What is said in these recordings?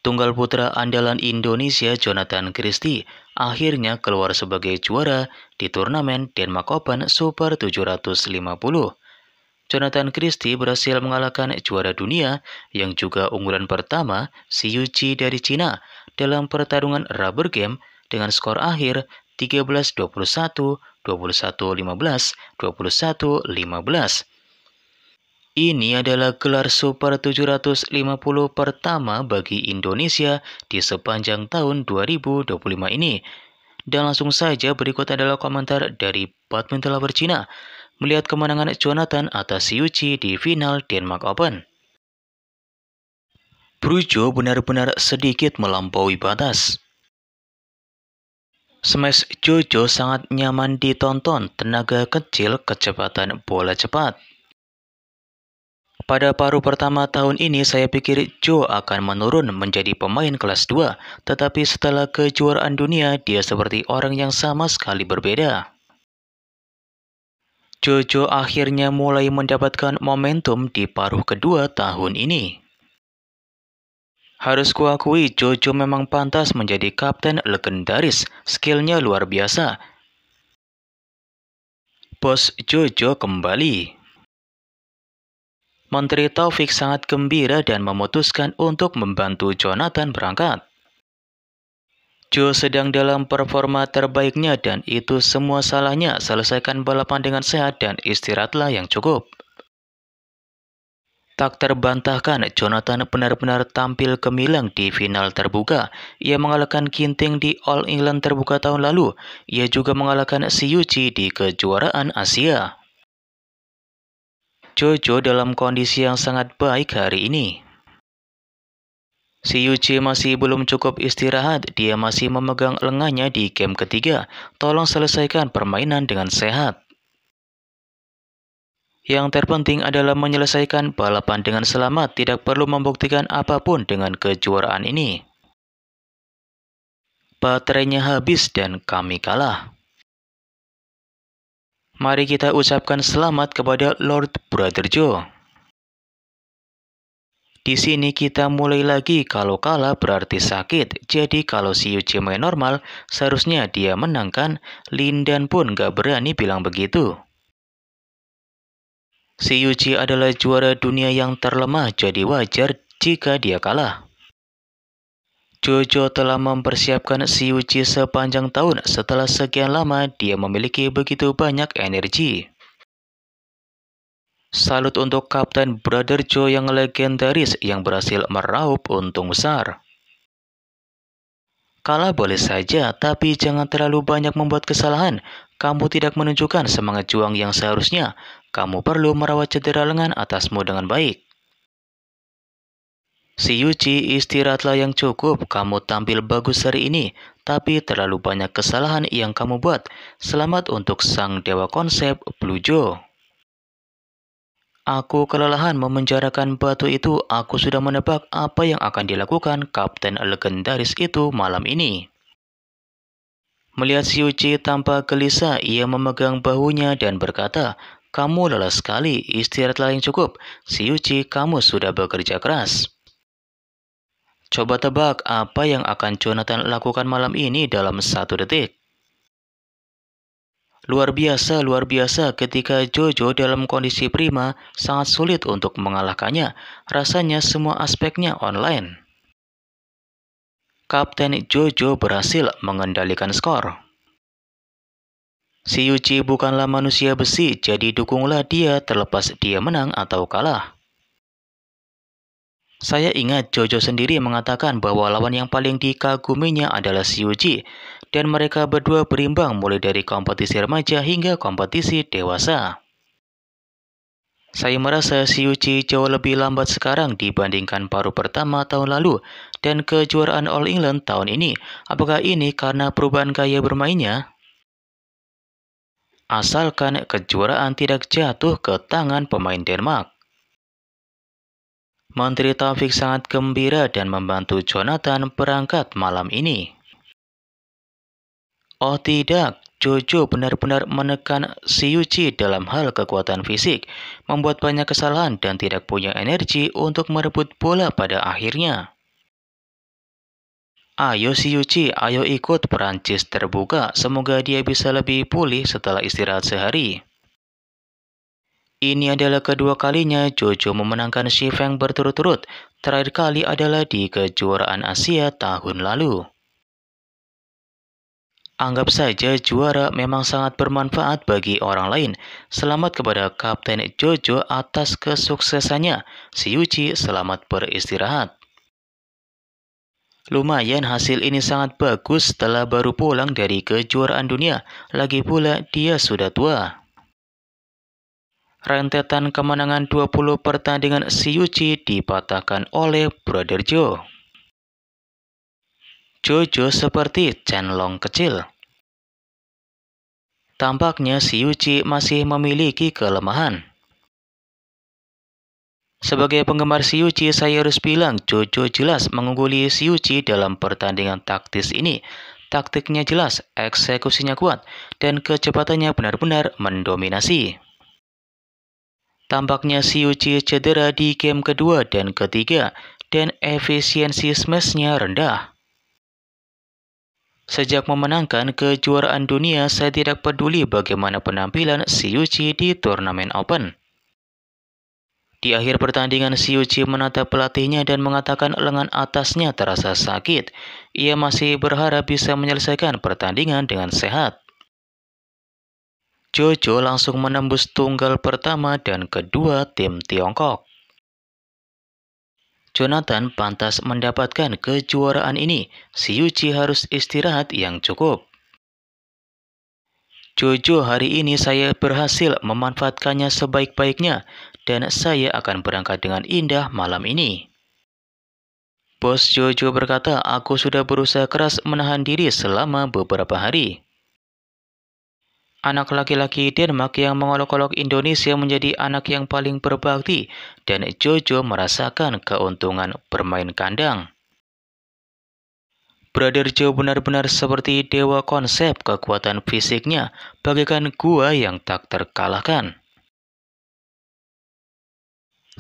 Tunggal putra andalan Indonesia Jonathan Christie akhirnya keluar sebagai juara di turnamen Denmark Open Super 750. Jonathan Christie berhasil mengalahkan juara dunia yang juga unggulan pertama Xie Yuqi dari Cina dalam pertarungan rubber game dengan skor akhir 13-21, 21-15, 21-15. Ini adalah gelar Super 750 pertama bagi Indonesia di sepanjang tahun 2025 ini. Dan langsung saja berikut adalah komentar dari badminton lover Cina melihat kemenangan Jonathan atas Xie Yuqi di final Denmark Open. Brujo benar-benar sedikit melampaui batas. Smash Jojo sangat nyaman ditonton, tenaga kecil, kecepatan bola cepat. Pada paruh pertama tahun ini saya pikir Jo akan menurun menjadi pemain kelas 2, tetapi setelah kejuaraan dunia dia seperti orang yang sama sekali berbeda. Jojo akhirnya mulai mendapatkan momentum di paruh kedua tahun ini. Harus kuakui Jojo memang pantas menjadi kapten legendaris, skillnya luar biasa. Bos Jojo kembali. Menteri Taufik sangat gembira dan memutuskan untuk membantu Jonathan berangkat. Jo sedang dalam performa terbaiknya dan itu semua salahnya. Selesaikan balapan dengan sehat dan istirahatlah yang cukup. Tak terbantahkan, Jonathan benar-benar tampil gemilang di final terbuka. Ia mengalahkan Ginting di All England terbuka tahun lalu. Ia juga mengalahkan Xie Yuqi di kejuaraan Asia. Jojo dalam kondisi yang sangat baik hari ini. Xie Yuqi masih belum cukup istirahat, dia masih memegang lengannya di game ketiga. Tolong selesaikan permainan dengan sehat. Yang terpenting adalah menyelesaikan balapan dengan selamat, tidak perlu membuktikan apapun dengan kejuaraan ini. Baterainya habis dan kami kalah. Mari kita ucapkan selamat kepada Lord Brother Joe. Di sini kita mulai lagi, kalau kalah berarti sakit. Jadi kalau Xie Yuqi main normal, seharusnya dia menang kan? Lindan pun gak berani bilang begitu. Xie Yuqi adalah juara dunia yang terlemah, jadi wajar jika dia kalah. Jojo telah mempersiapkan Xie Yuqi sepanjang tahun. Setelah sekian lama, dia memiliki begitu banyak energi. Salut untuk Kapten Brother Joe yang legendaris yang berhasil meraup untung besar. Kalah boleh saja, tapi jangan terlalu banyak membuat kesalahan. Kamu tidak menunjukkan semangat juang yang seharusnya. Kamu perlu merawat cedera lengan atasmu dengan baik. Xie Yuqi, istirahatlah yang cukup. Kamu tampil bagus hari ini, tapi terlalu banyak kesalahan yang kamu buat. Selamat untuk sang dewa konsep Blue Joe. Aku kelelahan memenjarakan batu itu. Aku sudah menebak apa yang akan dilakukan kapten legendaris itu malam ini. Melihat Xie Yuqi tanpa gelisah, ia memegang bahunya dan berkata, "Kamu lelah sekali, istirahatlah yang cukup. Xie Yuqi, kamu sudah bekerja keras." Coba tebak apa yang akan Jonathan lakukan malam ini dalam 1 detik. Luar biasa ketika Jojo dalam kondisi prima, sangat sulit untuk mengalahkannya. Rasanya semua aspeknya online. Kapten Jojo berhasil mengendalikan skor. Xie Yuqi bukanlah manusia besi, jadi dukunglah dia terlepas dia menang atau kalah. Saya ingat Jojo sendiri mengatakan bahwa lawan yang paling dikaguminya adalah Xie Yuqi, dan mereka berdua berimbang mulai dari kompetisi remaja hingga kompetisi dewasa. Saya merasa Xie Yuqi jauh lebih lambat sekarang dibandingkan paruh pertama tahun lalu dan kejuaraan All England tahun ini. Apakah ini karena perubahan gaya bermainnya? Asalkan kejuaraan tidak jatuh ke tangan pemain Denmark. Menteri Taufik sangat gembira dan membantu Jonathan berangkat malam ini. Oh tidak, Jojo benar-benar menekan Xie Yuqi dalam hal kekuatan fisik, membuat banyak kesalahan dan tidak punya energi untuk merebut bola pada akhirnya. Ayo si Yuci, ayo ikut Perancis terbuka. Semoga dia bisa lebih pulih setelah istirahat sehari. Ini adalah kedua kalinya Jojo memenangkan Shifeng berturut-turut. Terakhir kali adalah di kejuaraan Asia tahun lalu. Anggap saja juara memang sangat bermanfaat bagi orang lain. Selamat kepada Kapten Jojo atas kesuksesannya. Si Yuci selamat beristirahat. Lumayan hasil ini sangat bagus setelah baru pulang dari kejuaraan dunia. Lagi pula dia sudah tua. Rentetan kemenangan 20 pertandingan si Yuci dipatahkan oleh Brother Joe. Jojo seperti Chenlong kecil. Tampaknya si Yuci masih memiliki kelemahan. Sebagai penggemar si Yuci, saya harus bilang Jojo jelas mengungguli si Yuci dalam pertandingan taktis ini. Taktiknya jelas, eksekusinya kuat, dan kecepatannya benar-benar mendominasi. Tampaknya si Yuci cedera di game kedua dan ketiga, dan efisiensi smash-nya rendah. Sejak memenangkan kejuaraan dunia, saya tidak peduli bagaimana penampilan si Yuci di turnamen Open. Di akhir pertandingan, si Yuci menatap pelatihnya dan mengatakan lengan atasnya terasa sakit. Ia masih berharap bisa menyelesaikan pertandingan dengan sehat. Jojo langsung menembus tunggal pertama dan kedua tim Tiongkok. Jonathan pantas mendapatkan kejuaraan ini. Si Yuci harus istirahat yang cukup. Jojo, hari ini saya berhasil memanfaatkannya sebaik-baiknya dan saya akan berangkat dengan indah malam ini. Bos Jojo berkata, aku sudah berusaha keras menahan diri selama beberapa hari. Anak laki-laki Denmark yang mengolok-olok Indonesia menjadi anak yang paling berbakti dan Jojo merasakan keuntungan bermain kandang. Brother Joe benar-benar seperti dewa konsep kekuatan fisiknya, bagaikan gua yang tak terkalahkan.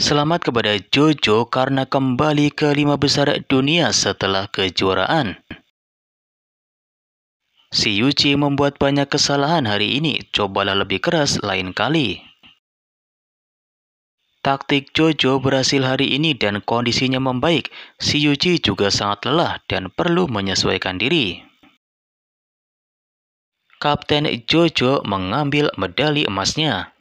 Selamat kepada Jojo karena kembali ke 5 besar dunia setelah kejuaraan. Si Yuci membuat banyak kesalahan hari ini, cobalah lebih keras lain kali. Taktik Jojo berhasil hari ini dan kondisinya membaik. Si Yuci juga sangat lelah dan perlu menyesuaikan diri. Kapten Jojo mengambil medali emasnya.